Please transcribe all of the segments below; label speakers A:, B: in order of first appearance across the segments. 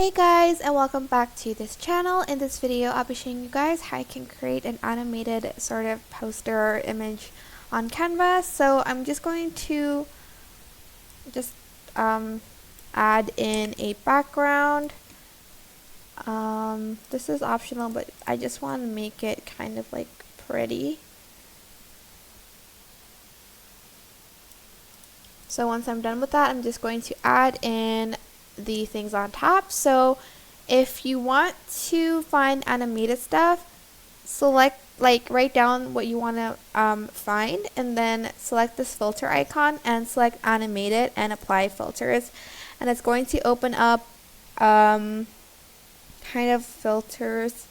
A: Hey guys, and welcome back to this channel. In this video I'll be showing you guys how I can create an animated sort of poster or image on Canva. So I'm just going to add in a background. This is optional, but I just want to make it kind of like pretty. So once I'm done with that, I'm just going to add in the things on top. So if you want to find animated stuff, write down what you want to find, and then select this filter icon and select animated and apply filters, and it's going to open up kind of filters,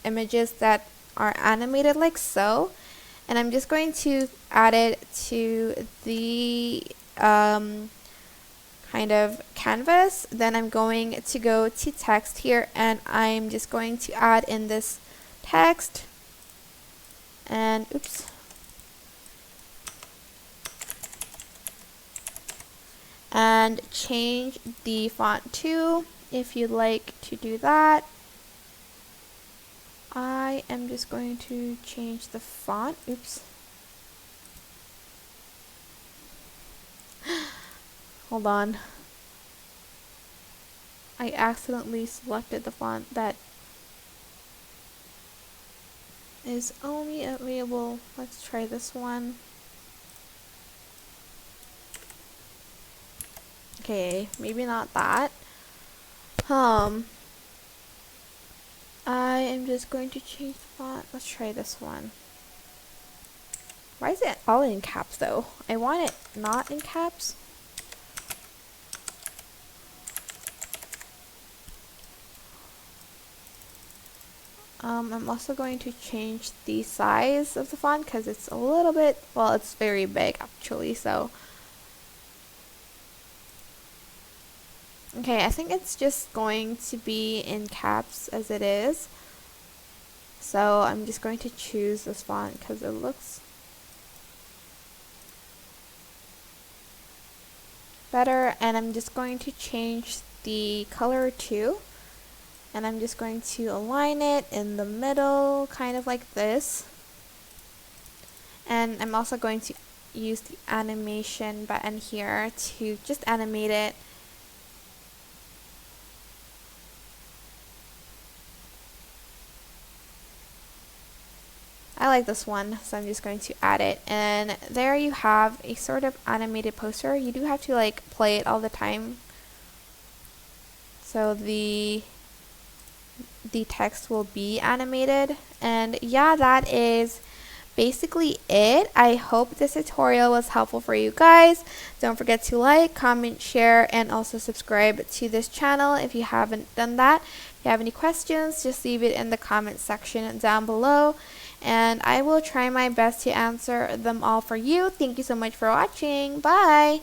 A: images that are animated like so. And I'm just going to add it to the kind of canvas. Then I'm going to go to text here, and I'm just going to add in this text and and change the font to, if you'd like to do that. I am just going to change the font. Hold on. I accidentally selected the font that is only available. Let's try this one. Okay, maybe not that. I am just going to change the font. Let's try this one. Why is it all in caps though? I want it not in caps. I'm also going to change the size of the font because it's a little bit, well, it's very big actually, so. Okay, I think it's just going to be in caps as it is. So I'm just going to choose this font because it looks better, and I'm just going to change the color too. And I'm just going to align it in the middle, kind of like this. And I'm also going to use the animation button here to just animate it. I like this one, so I'm just going to add it. And there you have a sort of animated poster. You do have to like play it all the time, so the text will be animated. And yeah, that is basically it. I hope this tutorial was helpful for you guys. Don't forget to like, comment, share, and also subscribe to this channel if you haven't done that. If you have any questions, just leave it in the comment section down below, and I will try my best to answer them all for you. Thank you so much for watching. Bye!